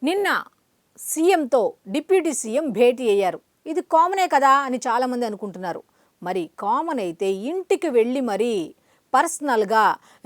నిన్న సీఎంతో deputy CM భేటీ అయ్యారు. ఇది కామనే కదా అని చాలామంది అనుకుంటున్నారు. మరి కామన్ అయితే ఇంటికి వెళ్ళి మరి పర్సనల్గా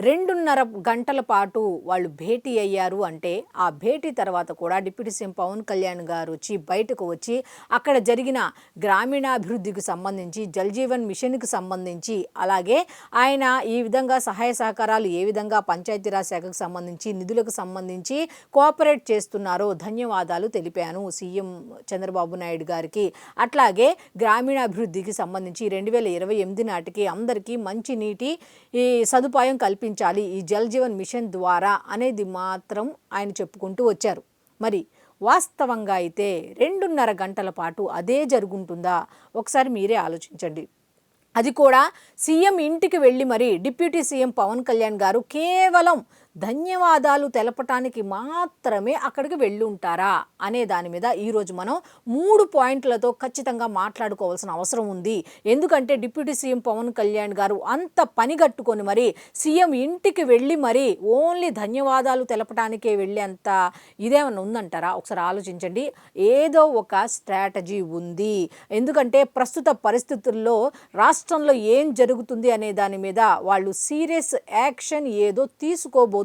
2.5 గంటల పాటు వాళ్ళు భేటీ అయ్యారు అంటే ఆ భేటీ తర్వాత కూడా డిప్యూటీ సీఎం పవన్ కళ్యాణ్ గారు బయటకు వచ్చి అక్కడ జరిగిన గ్రామీణాభివృద్ధికి సంబంధించి జల్ జీవన్ మిషన్కి సంబంధించి అలాగే ఆయన ఈ విధంగా సహాయ సహకారాలు ఏ విధంగా పంచాయతీరాజ్ శాఖకు సంబంధించి నిధులకు సంబంధించి కోఆపరేట్ చేస్తున్నారో ధన్యవాదాలు తెలిపాను సీఎం చంద్రబాబు నాయుడు గారికి. అట్లాగే గ్రామీణాభివృద్ధికి సంబంధించి 2028 నాటికి అందరికీ మంచి నీటి ఈ సదుపాయం కల్పించాలి ఈ జల్ జీవన్ మిషన్ ద్వారా అనేది మాత్రం ఆయన చెప్పుకుంటూ వచ్చారు. మరి వాస్తవంగా అయితే 2.5 గంటల పాటు అదే జరుగుంటుందా? ఒకసారి మీరే ఆలోచించండి. అది కూడా సీఎం ఇంటికి వెళ్ళి మరి డిప్యూటీ సీఎం పవన్ కళ్యాణ్ గారు కేవలం ధన్యవాదాలు తెలపటానికి మాత్రమే అక్కడికి వెళ్ళి ఉంటారా అనే దాని మీద ఈరోజు మనం 3 పాయింట్లతో ఖచ్చితంగా మాట్లాడుకోవాల్సిన అవసరం ఉంది. ఎందుకంటే డిప్యూటీ సీఎం పవన్ కళ్యాణ్ గారు అంత పనిగట్టుకొని మరి సీఎం ఇంటికి వెళ్ళి మరి ఓన్లీ ధన్యవాదాలు తెలపటానికే వెళ్ళేంత ఇదేమన్నా ఉందంటారా? ఒకసారి ఆలోచించండి. ఏదో ఒక స్ట్రాటజీ ఉంది. ఎందుకంటే ప్రస్తుత పరిస్థితుల్లో రాష్ట్రంలో ఏం జరుగుతుంది అనే దాని మీద వాళ్ళు సీరియస్ యాక్షన్ ఏదో తీసుకోబోతున్నారు.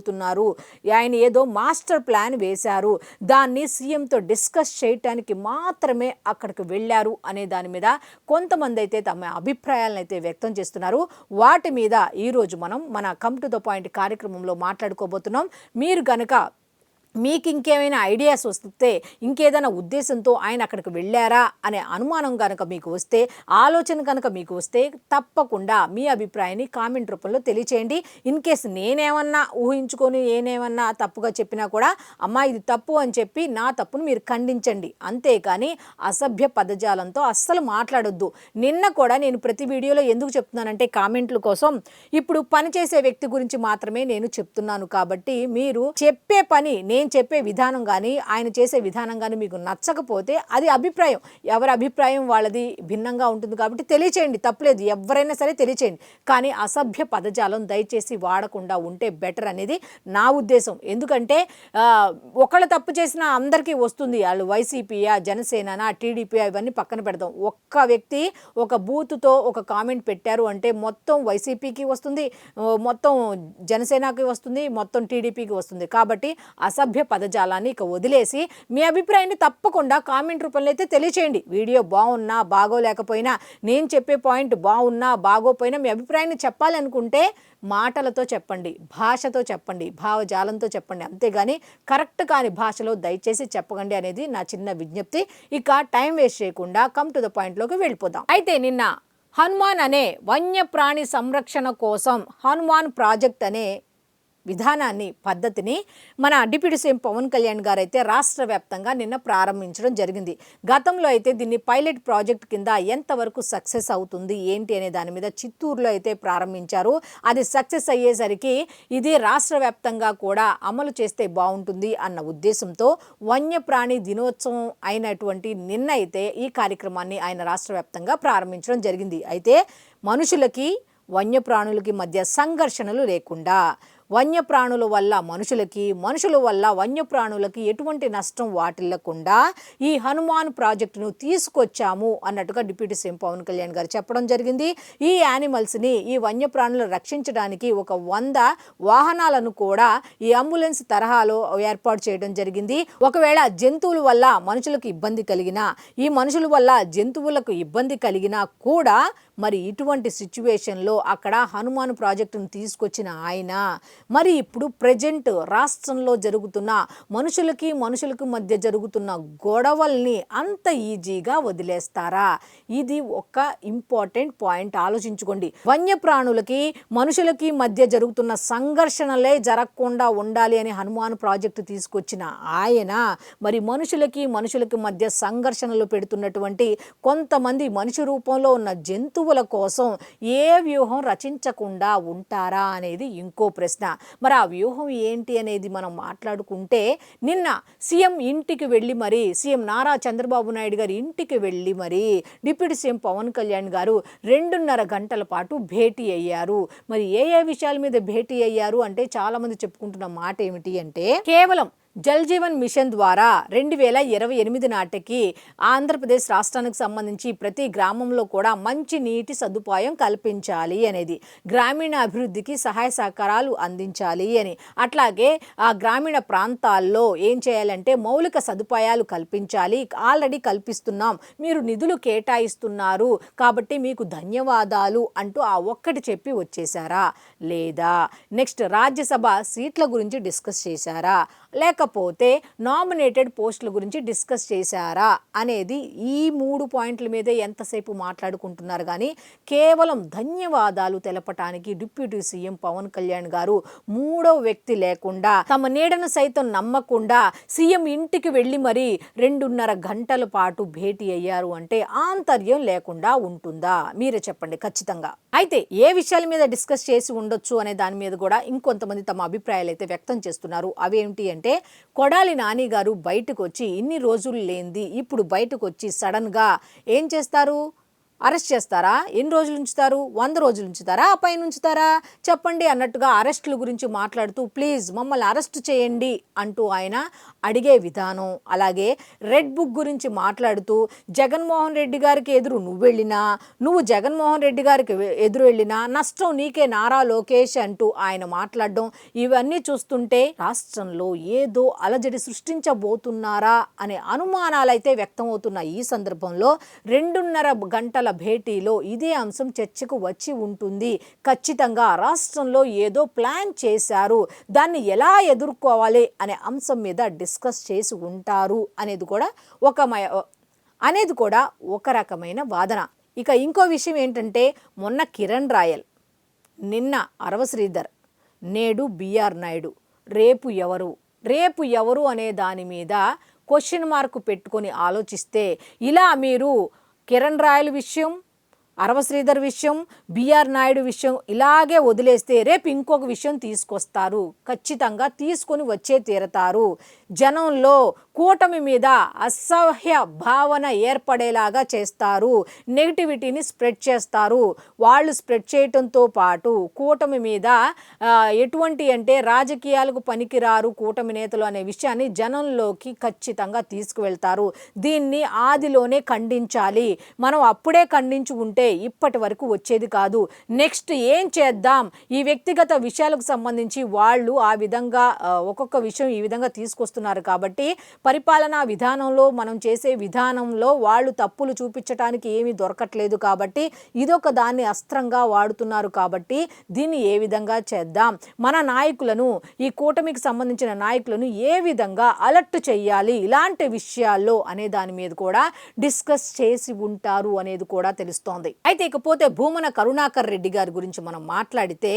ఆయన ఏదో మాస్టర్ ప్లాన్ వేశారు. దాన్ని సీఎంతో డిస్కస్ చేయటానికి మాత్రమే అక్కడికి వెళ్ళారు అనే దాని మీద కొంతమంది అయితే తమ అభిప్రాయాలను అయితే వ్యక్తం చేస్తున్నారు. వాటి మీద ఈరోజు మనం మన కమ్ టు ద పాయింట్ కార్యక్రమంలో మాట్లాడుకోబోతున్నాం. మీరు గనక మీకు ఇంకేమైనా ఐడియాస్ వస్తే ఇంకేదైనా ఉద్దేశంతో ఆయన అక్కడికి వెళ్ళారా అనే అనుమానం కనుక మీకు వస్తే ఆలోచన కనుక మీకు వస్తే తప్పకుండా మీ అభిప్రాయాన్ని కామెంట్ రూపంలో తెలియచేయండి. ఇన్ కేస్ నేనేమన్నా ఊహించుకొని నేనేమన్నా తప్పుగా చెప్పినా కూడా అమ్మా ఇది తప్పు అని చెప్పి నా తప్పును మీరు ఖండించండి. అంతేకాని అసభ్య పదజాలంతో అస్సలు మాట్లాడొద్దు. నిన్న కూడా నేను ప్రతి వీడియోలో ఎందుకు చెప్తున్నానంటే కామెంట్ల కోసం. ఇప్పుడు పనిచేసే వ్యక్తి గురించి మాత్రమే నేను చెప్తున్నాను కాబట్టి మీరు చెప్పే పని నేను చెప్పే విధానం కానీ ఆయన చేసే విధానం కానీ మీకు నచ్చకపోతే అది అభిప్రాయం, ఎవరి అభిప్రాయం వాళ్ళది భిన్నంగా ఉంటుంది కాబట్టి తెలియచేయండి, తప్పులేదు. ఎవరైనా సరే తెలియచేయండి. కానీ అసభ్య పదజాలం దయచేసి వాడకుండా ఉంటే బెటర్ అనేది నా ఉద్దేశం. ఎందుకంటే ఒకళ్ళు తప్పు చేసినా అందరికీ వస్తుంది. వాళ్ళు వైసీపీయా జనసేననా టీడీపీ ఇవన్నీ పక్కన పెడదాం. ఒక్క వ్యక్తి ఒక బూతుతో ఒక కామెంట్ పెట్టారు అంటే మొత్తం వైసీపీకి వస్తుంది, మొత్తం జనసేనకి వస్తుంది, మొత్తం టీడీపీకి వస్తుంది. కాబట్టి అసభ్య పదజాలాన్ని ఇక వదిలేసి మీ అభిప్రాయాన్ని తప్పకుండా కామెంట్ రూపంలో అయితే తెలియచేయండి. వీడియో బాగున్నా బాగోలేకపోయినా, నేను చెప్పే పాయింట్ బాగున్నా బాగోపోయినా మీ అభిప్రాయాన్ని చెప్పాలి అనుకుంటే మాటలతో చెప్పండి, భాషతో చెప్పండి, భావజాలంతో చెప్పండి. అంతేగాని కరెక్ట్ కాని భాషలో దయచేసి చెప్పకండి అనేది నా చిన్న విజ్ఞప్తి. ఇక టైం వేస్ట్ చేయకుండా కమ్ టు ద పాయింట్లోకి వెళ్ళిపోదాం. అయితే నిన్న హనుమాన్ అనే వన్యప్రాణి సంరక్షణ కోసం హనుమాన్ ప్రాజెక్ట్ అనే విధానాన్ని పద్ధతిని మన డిప్యూటీ సీఎం పవన్ కళ్యాణ్ గారు అయితే రాష్ట్ర వ్యాప్తంగా నిన్న ప్రారంభించడం జరిగింది. గతంలో అయితే దీన్ని పైలట్ ప్రాజెక్ట్ కింద ఎంతవరకు సక్సెస్ అవుతుంది ఏంటి అనే దాని మీద చిత్తూరులో అయితే ప్రారంభించారు. అది సక్సెస్ అయ్యేసరికి ఇది రాష్ట్ర వ్యాప్తంగా కూడా అమలు చేస్తే బాగుంటుంది అన్న ఉద్దేశంతో వన్యప్రాణి దినోత్సవం అయినటువంటి నిన్న అయితే ఈ కార్యక్రమాన్ని ఆయన రాష్ట్ర వ్యాప్తంగా ప్రారంభించడం జరిగింది. అయితే మనుషులకి వన్యప్రాణులకి మధ్య సంఘర్షణలు లేకుండా, వన్యప్రాణుల వల్ల మనుషులకి, మనుషుల వల్ల వన్యప్రాణులకి ఎటువంటి నష్టం వాటిల్లకుండా ఈ హనుమాన్ ప్రాజెక్టును తీసుకొచ్చాము అన్నట్టుగా డిప్యూటీ సీఎం పవన్ కళ్యాణ్ గారు చెప్పడం జరిగింది. ఈ యానిమల్స్ని, ఈ వన్యప్రాణులను రక్షించడానికి ఒక 100 వాహనాలను కూడా ఈ అంబులెన్స్ తరహాలో ఏర్పాటు చేయడం జరిగింది. ఒకవేళ జంతువుల వల్ల మనుషులకు ఇబ్బంది కలిగినా, ఈ మనుషుల వల్ల జంతువులకు ఇబ్బంది కలిగినా కూడా మరి ఇటువంటి సిచ్యువేషన్లో అక్కడ హనుమాన్ ప్రాజెక్టును తీసుకొచ్చిన ఆయన మరి ఇప్పుడు ప్రజెంట్ రాష్ట్రంలో జరుగుతున్న మనుషులకు మధ్య జరుగుతున్న గొడవల్ని అంత ఈజీగా వదిలేస్తారా? ఇది ఒక ఇంపార్టెంట్ పాయింట్, ఆలోచించుకోండి. వన్యప్రాణులకి మనుషులకి మధ్య జరుగుతున్న సంఘర్షణలే జరగకుండా ఉండాలి అని హనుమాన్ ప్రాజెక్టు తీసుకొచ్చిన ఆయన మరి మనుషులకి మధ్య సంఘర్షణలు పెడుతున్నటువంటి కొంతమంది మనిషి రూపంలో ఉన్న జంతువుల కోసం ఏ వ్యూహం రచించకుండా ఉంటారా అనేది ఇంకో ప్రశ్న. మరి ఆ వ్యూహం ఏంటి అనేది మనం మాట్లాడుకుంటే నిన్న సీఎం ఇంటికి వెళ్ళి మరి సీఎం నారా చంద్రబాబు నాయుడు గారి ఇంటికి వెళ్ళి మరి డిప్యూటీ సీఎం పవన్ కళ్యాణ్ గారు 2.5 గంటల పాటు భేటీ అయ్యారు. మరి ఏ విషయాల మీద భేటీ అయ్యారు అంటే చాలామంది చెప్పుకుంటున్న మాట ఏమిటి అంటే కేవలం జల్ జీవన్ మిషన్ ద్వారా 2028 నాటికి ఆంధ్రప్రదేశ్ రాష్ట్రానికి సంబంధించి ప్రతి గ్రామంలో కూడా మంచి నీటి సదుపాయం కల్పించాలి అనేది, గ్రామీణ అభివృద్ధికి సహాయ సహకారాలు అందించాలి అని, అట్లాగే ఆ గ్రామీణ ప్రాంతాల్లో ఏం చేయాలంటే మౌలిక సదుపాయాలు కల్పించాలి, ఆల్రెడీ కల్పిస్తున్నాం, మీరు నిధులు కేటాయిస్తున్నారు కాబట్టి మీకు ధన్యవాదాలు అంటూ ఆ ఒక్కటి చెప్పి వచ్చేసారా? లేదా నెక్స్ట్ రాజ్యసభ సీట్ల గురించి డిస్కస్ చేశారా? లేకపోతే నామినేటెడ్ పోస్టుల గురించి డిస్కస్ చేశారా అనేది ఈ 3 పాయింట్ల మీదే ఎంతసేపు మాట్లాడుకుంటున్నారు. కానీ కేవలం ధన్యవాదాలు తెలపటానికి డిప్యూటీ సీఎం పవన్ కళ్యాణ్ గారు మూడవ వ్యక్తి లేకుండా, తమ నీడను సైతం నమ్మకుండా సీఎం ఇంటికి వెళ్ళి మరీ 2.5 గంటల పాటు భేటీ అయ్యారు అంటే ఆంతర్యం లేకుండా ఉంటుందా? మీరే చెప్పండి ఖచ్చితంగా. అయితే ఏ విషయాల మీద డిస్కస్ చేసి ఉండొచ్చు అనే దాని మీద కూడా ఇంకొంతమంది తమ అభిప్రాయాలు అయితే వ్యక్తం చేస్తున్నారు. అవేంటి అంటే, కొడాలి నాని గారు బయటకు వచ్చి ఇన్ని రోజులు లేనిది ఇప్పుడు బయటకు వచ్చి సడన్గా ఏం చేస్తారు? అరెస్ట్ చేస్తారా? ఎన్ని రోజులు ఉంచుతారు? 100 రోజులు ఉంచుతారా? ఆ పైన ఉంచుతారా? చెప్పండి అన్నట్టుగా అరెస్టుల గురించి మాట్లాడుతూ ప్లీజ్ మమ్మల్ని అరెస్ట్ చేయండి అంటూ ఆయన అడిగే విధానం, అలాగే రెడ్ బుక్ గురించి మాట్లాడుతూ జగన్మోహన్ రెడ్డి గారికి ఎదురు నువ్వు వెళ్ళినా, నువ్వు జగన్మోహన్ రెడ్డి గారికి ఎదురు వెళ్ళినా నష్టం నీకే నారా లోకేష్ అంటూ ఆయన మాట్లాడడం, ఇవన్నీ చూస్తుంటే రాష్ట్రంలో ఏదో అలజడి సృష్టించబోతున్నారా అనే అనుమానాలైతే వ్యక్తమవుతున్న ఈ సందర్భంలో 2.5 గంటల భేటీలో ఇదే అంశం చర్చకు వచ్చి ఉంటుంది. ఖచ్చితంగా రాష్ట్రంలో ఏదో ప్లాన్ చేశారు, దాన్ని ఎలా ఎదుర్కోవాలి అనే అంశం మీద డిస్కస్ చేసి ఉంటారు అనేది కూడా ఒక రకమైన వాదన. ఇక ఇంకో విషయం ఏంటంటే, మొన్న కిరణ్ రాయల్, నిన్న అరవ శ్రీధర్, నేడు బిఆర్ నాయుడు, రేపు ఎవరు అనే దాని మీద క్వశ్చన్ మార్క్ పెట్టుకొని ఆలోచిస్తే, ఇలా మీరు కిరణ్ రాయల్ విషయం, అరవ శ్రీధర్ విషయం, బిఆర్ నాయుడు విషయం ఇలాగే వదిలేస్తే రేపు ఇంకొక విషయం తీసుకొస్తారు, ఖచ్చితంగా తీసుకొని వచ్చే తీరతారు. జనంలో కూటమి మీద అసహ్య భావన ఏర్పడేలాగా చేస్తారు, నెగిటివిటీని స్ప్రెడ్ చేస్తారు. వాళ్ళు స్ప్రెడ్ చేయటంతో పాటు కూటమి మీద ఎటువంటి అంటే రాజకీయాలకు పనికిరారు కూటమి నేతలు అనే విషయాన్ని జనంలోకి ఖచ్చితంగా తీసుకువెళ్తారు. దీన్ని ఆదిలోనే ఖండించాలి. మనం అప్పుడే ఖండించి ఉంటే ఇప్పటి వరకు వచ్చేది కాదు. నెక్స్ట్ ఏం చేద్దాం, ఈ వ్యక్తిగత విషయాలకు సంబంధించి వాళ్ళు ఆ విధంగా ఒక్కొక్క విషయం ఈ విధంగా తీసుకొస్తున్నారు కాబట్టి పరిపాలనా విధానంలో మనం చేసే విధానంలో వాళ్ళు తప్పులు చూపించడానికి ఏమీ దొరకట్లేదు కాబట్టి ఇదొక దాన్ని అస్త్రంగా వాడుతున్నారు. కాబట్టి దీన్ని ఏ విధంగా చేద్దాం, మన నాయకులను, ఈ కూటమికి సంబంధించిన నాయకులను ఏ విధంగా అలర్ట్ చేయాలి ఇలాంటి విషయాల్లో అనే దాని మీద కూడా డిస్కస్ చేసి ఉంటారు అనేది కూడా తెలుస్తోంది. అయితే ఇకపోతే భూమన కరుణాకర్ రెడ్డి గారి గురించి మనం మాట్లాడితే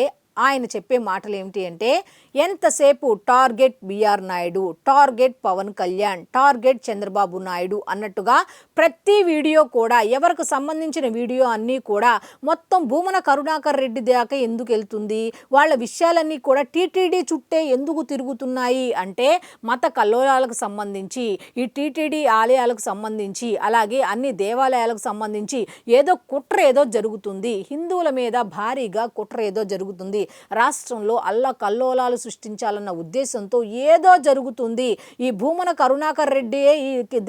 ఆయన చెప్పే మాటలు ఏమిటి అంటే, ఎంతసేపు target B R Naidu, target Pawan Kalyan, target Chandrababu Naidu అన్నట్టుగా ప్రతి వీడియో కూడా ఎవరికి సంబంధించిన వీడియో అన్నీ కూడా మొత్తం భూమన కరుణాకర్ రెడ్డి దాకా ఎందుకు వెళ్తుంది, వాళ్ళ విషయాలన్నీ కూడా టీటీడీ చుట్టే ఎందుకు తిరుగుతున్నాయి అంటే, మత కల్లోలాలకు సంబంధించి, ఈ టీటీడీ ఆలయాలకు సంబంధించి, అలాగే అన్ని దేవాలయాలకు సంబంధించి ఏదో కుట్ర ఏదో జరుగుతుంది, హిందువుల మీద భారీగా కుట్ర ఏదో జరుగుతుంది, రాష్ట్రంలో కల్లోలాలు సృష్టించాలన్న ఉద్దేశంతో ఏదో జరుగుతుంది. ఈ భూమన కరుణాకర్ రెడ్డి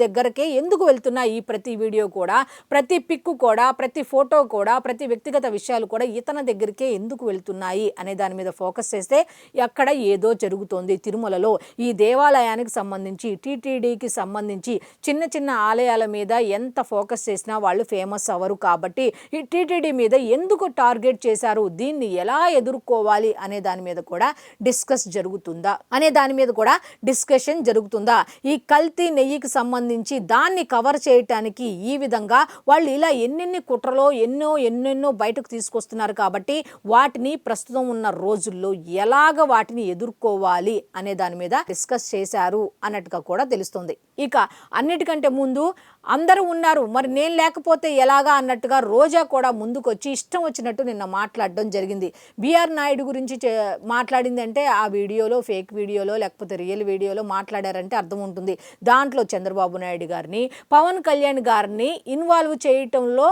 దగ్గరకే ఎందుకు వెళ్తున్నా ఈ ప్రతి వీడియో కూడా, ప్రతి పిక్కు కూడా, ప్రతి ఫోటో కూడా, ప్రతి వ్యక్తిగత విషయాలు కూడా ఇతని దగ్గరికే ఎందుకు వెళ్తున్నాయి అనే దాని మీద ఫోకస్ చేస్తే అక్కడ ఏదో జరుగుతోంది. తిరుమలలో ఈ దేవాలయానికి సంబంధించి, టీటీడీకి సంబంధించి చిన్న చిన్న ఆలయాల మీద ఎంత ఫోకస్ చేసినా వాళ్ళు ఫేమస్ అవ్వరు కాబట్టి ఈ టీటీడీ మీద ఎందుకు టార్గెట్ చేశారు, దీన్ని ఎలా ఎదుర్కోవాలి అనే దాని మీద కూడా డిస్కషన్ జరుగుతుందా, ఈ కల్తీ నెయ్యికి సంబంధించి దాన్ని కవర్ చేయటానికి ఈ విధంగా వాళ్ళు ఇలా ఎన్నెన్ని కుట్రలో ఎన్నెన్నో బయటకు తీసుకొస్తున్నారు కాబట్టి వాటిని ప్రస్తుతం ఉన్న రోజుల్లో ఎలాగ వాటిని ఎదుర్కోవాలి అనే దాని మీద డిస్కస్ చేశారు అన్నట్టుగా కూడా తెలుస్తుంది. ఇక అన్నిటికంటే ముందు అందరూ ఉన్నారు, మరి నేను లేకపోతే ఎలాగా అన్నట్టుగా రోజా కూడా ముందుకొచ్చి ఇష్టం వచ్చినట్టు నిన్న మాట్లాడడం జరిగింది. బిఆర్ వెంకయ్య నాయుడు గురించి మాట్లాడింది అంటే ఆ వీడియోలో ఫేక్ వీడియోలో లేకపోతే రియల్ వీడియోలో మాట్లాడారంటే అర్థం ఉంటుంది. దాంట్లో చంద్రబాబు నాయుడు గారిని, పవన్ కళ్యాణ్ గారిని ఇన్వాల్వ్ చేయటంలో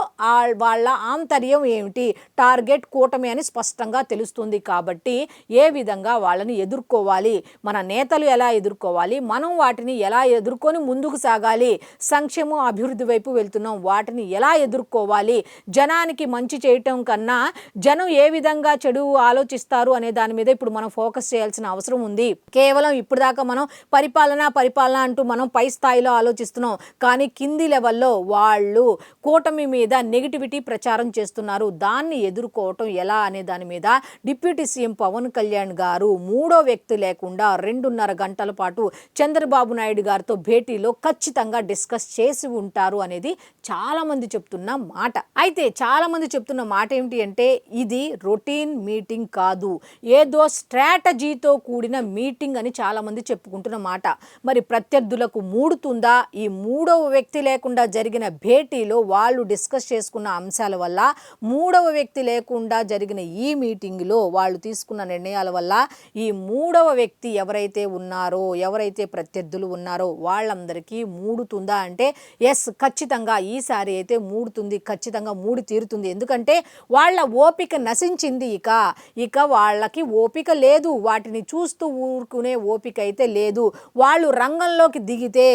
వాళ్ళ ఆంతర్యం ఏమిటి, టార్గెట్ కూటమి అని స్పష్టంగా తెలుస్తుంది. కాబట్టి ఏ విధంగా వాళ్ళని ఎదుర్కోవాలి, మన నేతలు ఎలా ఎదుర్కోవాలి, మనం వాటిని ఎలా ఎదుర్కొని ముందుకు సాగాలి, సంక్షేమం అభివృద్ధి వైపు వెళ్తున్నాం, వాటిని ఎలా ఎదుర్కోవాలి, జనానికి మంచి చేయటం కన్నా జనం ఏ విధంగా చెడు ఆలోచిస్తారు అనే దాని మీద ఇప్పుడు మనం ఫోకస్ చేయాల్సిన అవసరం ఉంది. కేవలం ఇప్పుడు దాకా మనం పరిపాలన అంటూ మనం పై స్థాయిలో ఆలోచిస్తున్నాం, కానీ కింది లెవెల్లో వాళ్ళు కూటమి మీద నెగిటివిటీ ప్రచారం చేస్తున్నారు. దాన్ని ఎదుర్కోవటం ఎలా అనే దాని మీద డిప్యూటీ సీఎం పవన్ కళ్యాణ్ గారు మూడో వ్యక్తి లేకుండా 2.5 గంటల పాటు చంద్రబాబు నాయుడు గారితో భేటీలో ఖచ్చితంగా డిస్కస్ చేసి ఉంటారు అనేది చాలా మంది చెప్తున్న మాట. అయితే చాలా మంది చెప్తున్న మాట ఏమిటి అంటే ఇది రొటీన్ మీటింగ్ కాదు, ఏదో స్ట్రాటజీతో కూడిన మీటింగ్ అని చాలా మంది చెప్పుకుంటున్న మాట. మరి ప్రత్యర్థులకు మూడుతుందా? ఈ మూడవ వ్యక్తి లేకుండా జరిగిన భేటీలో వాళ్ళు డిస్కస్ చేసుకున్న అంశాల వల్ల, మూడవ వ్యక్తి లేకుండా జరిగిన ఈ మీటింగ్లో వాళ్ళు తీసుకున్న నిర్ణయాల వల్ల ఈ మూడవ వ్యక్తి ఎవరైతే ఉన్నారో, ఎవరైతే ప్రత్యర్థులు ఉన్నారో వాళ్ళందరికీ మూడుతుందా అంటే ఎస్, ఖచ్చితంగా ఈసారి అయితే మూడుతుంది, ఖచ్చితంగా మూడి తీరుతుంది. ఎందుకంటే వాళ్ళ ఓపిక నశించింది. ఇక వాళ్ళకి ఓపిక లేదు, వాటిని చూస్తూ ఊరుకునే ఓపిక అయితే లేదు. వాళ్ళు రంగంలోకి దిగితే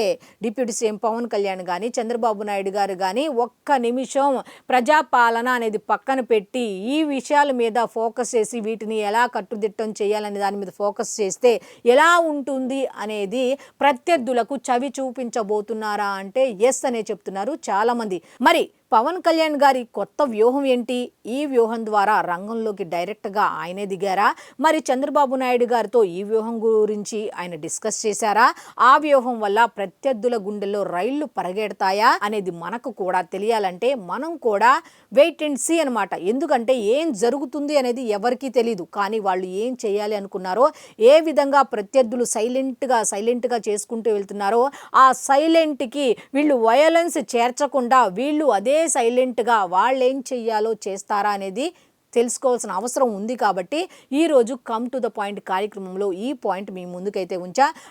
డిప్యూటీ సీఎం పవన్ కళ్యాణ్ కానీ చంద్రబాబు నాయుడు గారు కానీ ఒక్క నిమిషం ప్రజాపాలన అనేది పక్కన పెట్టి ఈ విషయాల మీద ఫోకస్ చేసి వీటిని ఎలా కట్టుదిట్టం చేయాలనే దాని మీద ఫోకస్ చేస్తే ఎలా ఉంటుంది అనేది ప్రత్యర్థులకు చవి చూపించబోతున్నారా అంటే ఎస్ అనే చెప్తున్నారు చాలామంది. మరి పవన్ కళ్యాణ్ గారి కొత్త వ్యూహం ఏంటి? ఈ వ్యూహం ద్వారా రంగంలోకి డైరెక్ట్గా ఆయనే దిగారా? మరి చంద్రబాబు నాయుడు గారితో ఈ వ్యూహం గురించి ఆయన డిస్కస్ చేశారా? ఆ వ్యూహం వల్ల ప్రత్యర్థుల గుండెల్లో రైళ్లు పరిగెడతాయా అనేది మనకు కూడా తెలియాలంటే మనం కూడా వెయిట్ అండ్ సీ అనమాట. ఎందుకంటే ఏం జరుగుతుంది అనేది ఎవరికీ తెలియదు, కానీ వాళ్ళు ఏం చేయాలి అనుకున్నారో, ఏ విధంగా ప్రత్యర్థులు సైలెంట్గా చేసుకుంటూ వెళ్తున్నారో ఆ సైలెంట్కి వీళ్ళు వయలెన్స్ చేర్చకుండా వీళ్ళు అదే సైలెంట్గా వాళ్ళు ఏం చెయ్యాలో చేస్తారా అనేది తెలుసుకోవాల్సిన అవసరం ఉంది. కాబట్టి ఈరోజు కమ్ టు ద పాయింట్ కార్యక్రమంలో ఈ పాయింట్ మీ ముందుకైతే ఉంచా.